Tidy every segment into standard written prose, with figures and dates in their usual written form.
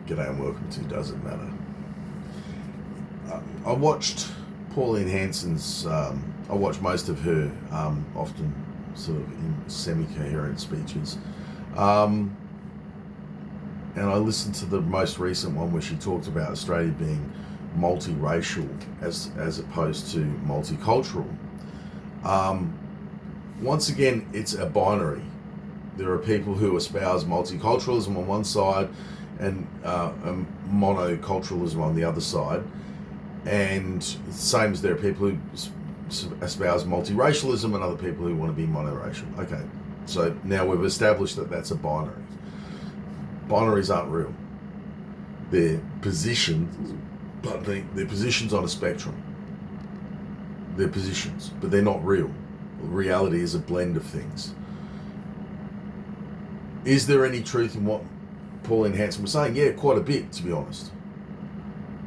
G'day and welcome to Doesn't Matter. I watched Pauline Hanson's, I watched most of her, often sort of in semi-coherent speeches. And I listened to the most recent one where she talked about Australia being multiracial as opposed to multicultural. Once again, it's a binary. There are people who espouse multiculturalism on one side and monoculturalism on the other side. And same as there are people who espouse multiracialism and other people who want to be monoracial. Okay, so now we've established that that's a binary. Binaries aren't real. They're positions, but they're positions on a spectrum. They're positions, but they're not real. Reality is a blend of things. Is there any truth in what Pauline Hanson was saying? Yeah, quite a bit, to be honest.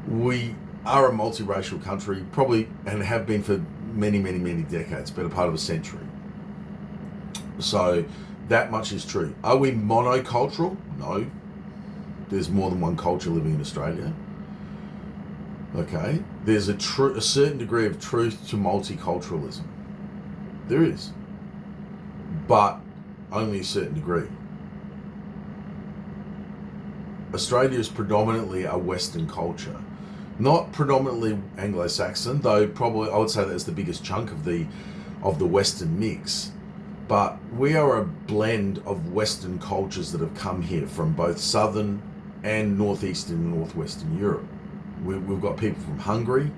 We are a multiracial country, probably, and have been for many, many, many decades, better part of a century. So that much is true. Are we monocultural? No. There's more than one culture living in Australia. Okay. There's a certain degree of truth to multiculturalism. There is. But only a certain degree. Australia is predominantly a Western culture. Not predominantly Anglo-Saxon, though probably I would say that's the biggest chunk of the Western mix. But we are a blend of Western cultures that have come here from both Southern and Northeastern and Northwestern Europe. We've got people from Hungary,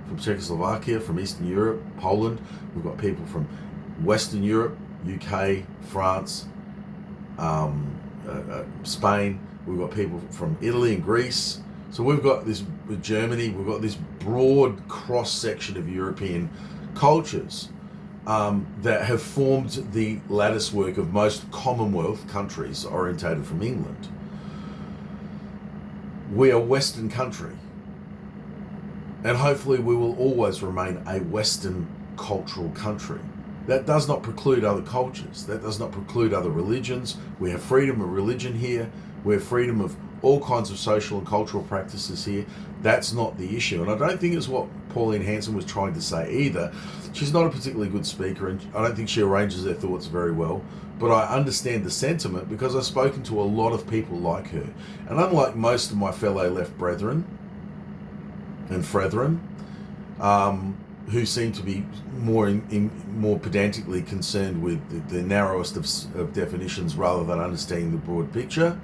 from Czechoslovakia, from Eastern Europe, Poland. We've got people from Western Europe, UK, France, Spain. We've got people from Italy and Greece. So we've got this, with Germany, we've got this broad cross-section of European cultures that have formed the lattice work of most Commonwealth countries orientated from England. We are a Western country. And hopefully we will always remain a Western cultural country. That does not preclude other cultures. That does not preclude other religions. We have freedom of religion here. We have freedom of all kinds of social and cultural practices here. That's not the issue. And I don't think it's what Pauline Hanson was trying to say either. She's not a particularly good speaker, and I don't think she arranges her thoughts very well. But I understand the sentiment because I've spoken to a lot of people like her. And unlike most of my fellow left brethren and frethren, who seem to be more pedantically concerned with the narrowest of definitions rather than understanding the broad picture,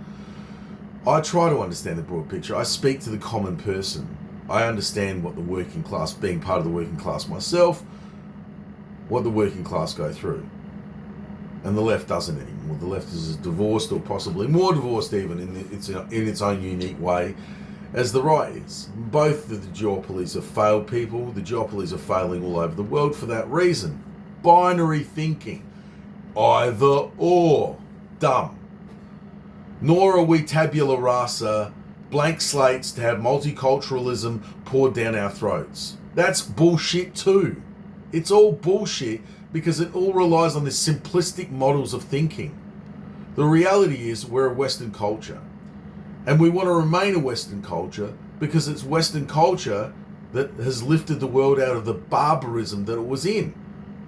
I try to understand the broad picture. I speak to the common person. I understand what the working class, being part of the working class myself, what the working class go through. And the left doesn't anymore. The left is as divorced, or possibly more divorced even in its own unique way, as the right is. Both of the duopolies have failed people. The duopolies are failing all over the world for that reason. Binary thinking. Either or. Dumb. Nor are we tabula rasa, blank slates to have multiculturalism poured down our throats. That's bullshit too. It's all bullshit because it all relies on this simplistic models of thinking. The reality is we're a Western culture. And we want to remain a Western culture because it's Western culture that has lifted the world out of the barbarism that it was in.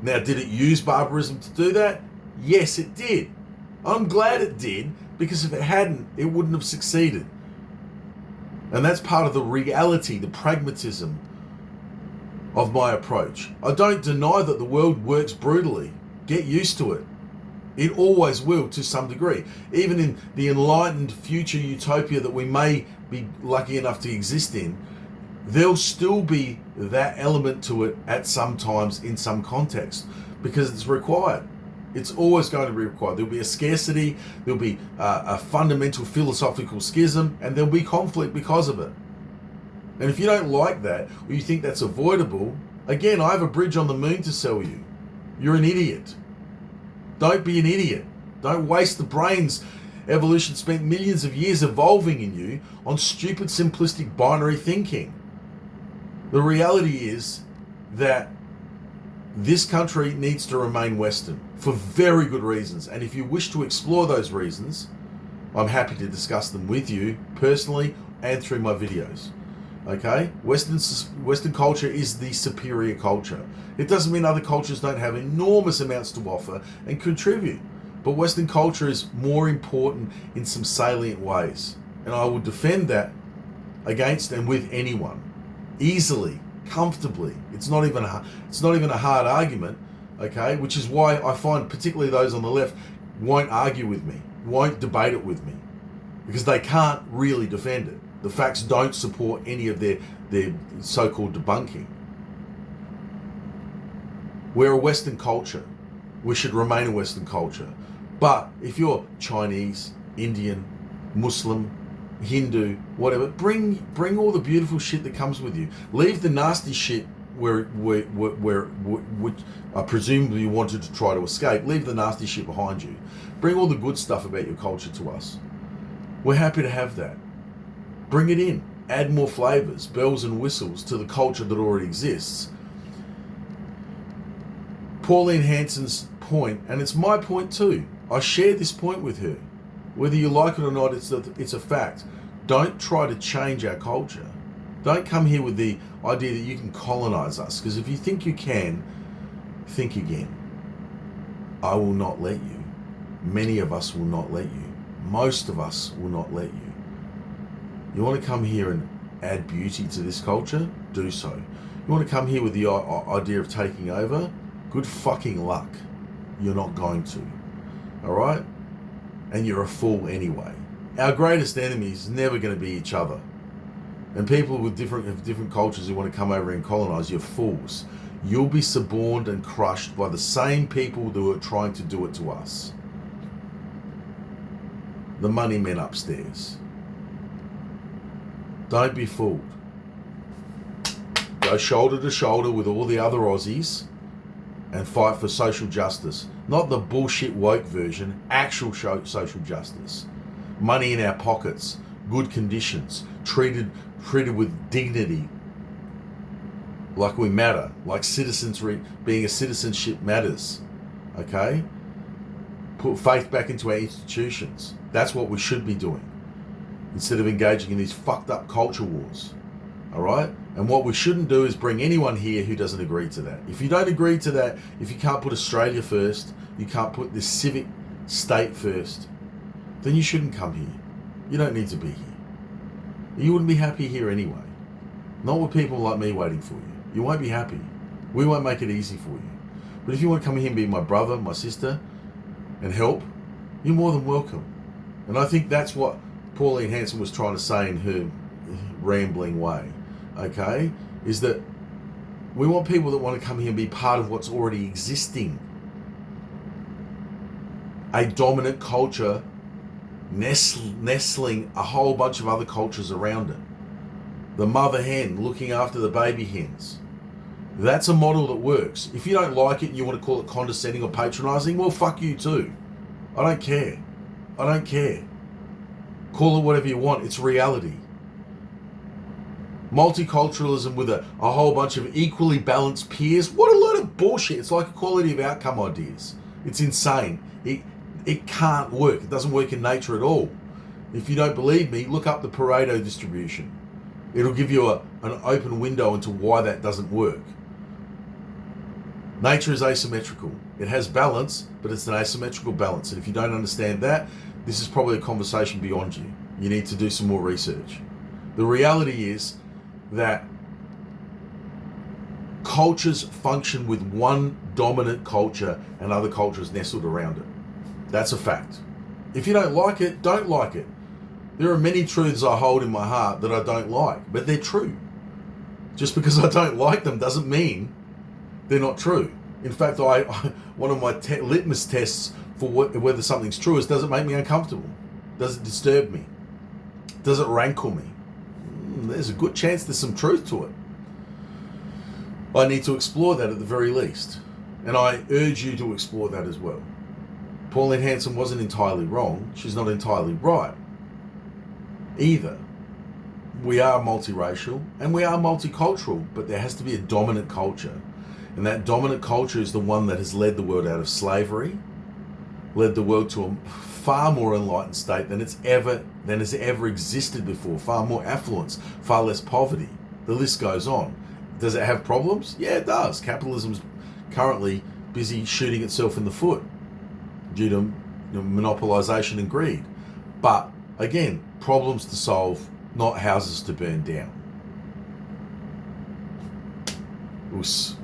Now, did it use barbarism to do that? Yes, it did. I'm glad it did, because if it hadn't, it wouldn't have succeeded. And that's part of the reality, the pragmatism of my approach. I don't deny that the world works brutally. Get used to it. It always will to some degree. Even in the enlightened future utopia that we may be lucky enough to exist in, there'll still be that element to it at some times in some context because it's required. It's always going to be required. There'll be a scarcity, there'll be a fundamental philosophical schism, and there'll be conflict because of it. And if you don't like that, or you think that's avoidable, again, I have a bridge on the moon to sell you. You're an idiot. Don't be an idiot. Don't waste the brains. Evolution spent millions of years evolving in you on stupid, simplistic, binary thinking. The reality is that this country needs to remain Western for very good reasons. And if you wish to explore those reasons, I'm happy to discuss them with you personally and through my videos. Okay? Western culture is the superior culture. It doesn't mean other cultures don't have enormous amounts to offer and contribute. But Western culture is more important in some salient ways. And I will defend that against and with anyone. Easily, comfortably. It's not even a hard argument, okay? Which is why I find particularly those on the left won't argue with me, won't debate it with me, because they can't really defend it. The facts don't support any of their so-called debunking. We're a Western culture. We should remain a Western culture. But if you're Chinese, Indian, Muslim, Hindu, whatever, bring all the beautiful shit that comes with you. Leave the nasty shit where I presumably you wanted to try to escape. Leave the nasty shit behind you. Bring all the good stuff about your culture to us. We're happy to have that. Bring it in. Add more flavors, bells and whistles to the culture that already exists. Pauline Hanson's point, and it's my point too. I share this point with her. Whether you like it or not, it's a fact. Don't try to change our culture. Don't come here with the idea that you can colonize us, because if you think you can, think again. I will not let you. Many of us will not let you. Most of us will not let you. You want to come here and add beauty to this culture? Do so. You want to come here with the idea of taking over? Good fucking luck. You're not going to. All right? And you're a fool anyway. Our greatest enemy is never going to be each other. And people with different cultures who want to come over and colonize, you're fools. You'll be suborned and crushed by the same people who are trying to do it to us. The money men upstairs. Don't be fooled. Go shoulder to shoulder with all the other Aussies and fight for social justice. Not the bullshit woke version, actual social justice. Money in our pockets, good conditions, treated with dignity, like we matter, like being a citizenship matters, okay? Put faith back into our institutions. That's what we should be doing, instead of engaging in these fucked up culture wars, all right? And what we shouldn't do is bring anyone here who doesn't agree to that. If you don't agree to that, if you can't put Australia first, you can't put this civic state first, then you shouldn't come here. You don't need to be here. You wouldn't be happy here anyway. Not with people like me waiting for you. You won't be happy. We won't make it easy for you. But if you want to come here and be my brother, my sister, and help, you're more than welcome. And I think that's what Pauline Hanson was trying to say in her rambling way, okay? Is that we want people that want to come here and be part of what's already existing. A dominant culture nestling a whole bunch of other cultures around it. The mother hen looking after the baby hens. That's a model that works. If you don't like it and you want to call it condescending or patronizing, well, fuck you too. I don't care. I don't care. Call it whatever you want. It's reality. Multiculturalism with a whole bunch of equally balanced peers. What a load of bullshit. It's like equality of outcome ideas. It's insane. It can't work. It doesn't work in nature at all. If you don't believe me, look up the Pareto distribution. It'll give you an open window into why that doesn't work. Nature is asymmetrical. It has balance, but it's an asymmetrical balance. And if you don't understand that, this is probably a conversation beyond you. You need to do some more research. The reality is that cultures function with one dominant culture and other cultures nestled around it. That's a fact. If you don't like it, don't like it. There are many truths I hold in my heart that I don't like, but they're true. Just because I don't like them doesn't mean they're not true. In fact, one of my litmus tests for whether something's true is, does it make me uncomfortable? Does it disturb me? Does it rankle me? There's a good chance there's some truth to it. I need to explore that at the very least. And I urge you to explore that as well. Pauline Hanson wasn't entirely wrong. She's not entirely right either. We are multiracial and we are multicultural, but there has to be a dominant culture. And that dominant culture is the one that has led the world out of slavery, led the world to a far more enlightened state than has ever existed before. Far more affluence, far less poverty. The list goes on. Does it have problems? Yeah, it does. Capitalism's currently busy shooting itself in the foot due to monopolisation and greed. But again, problems to solve, not houses to burn down. Oos.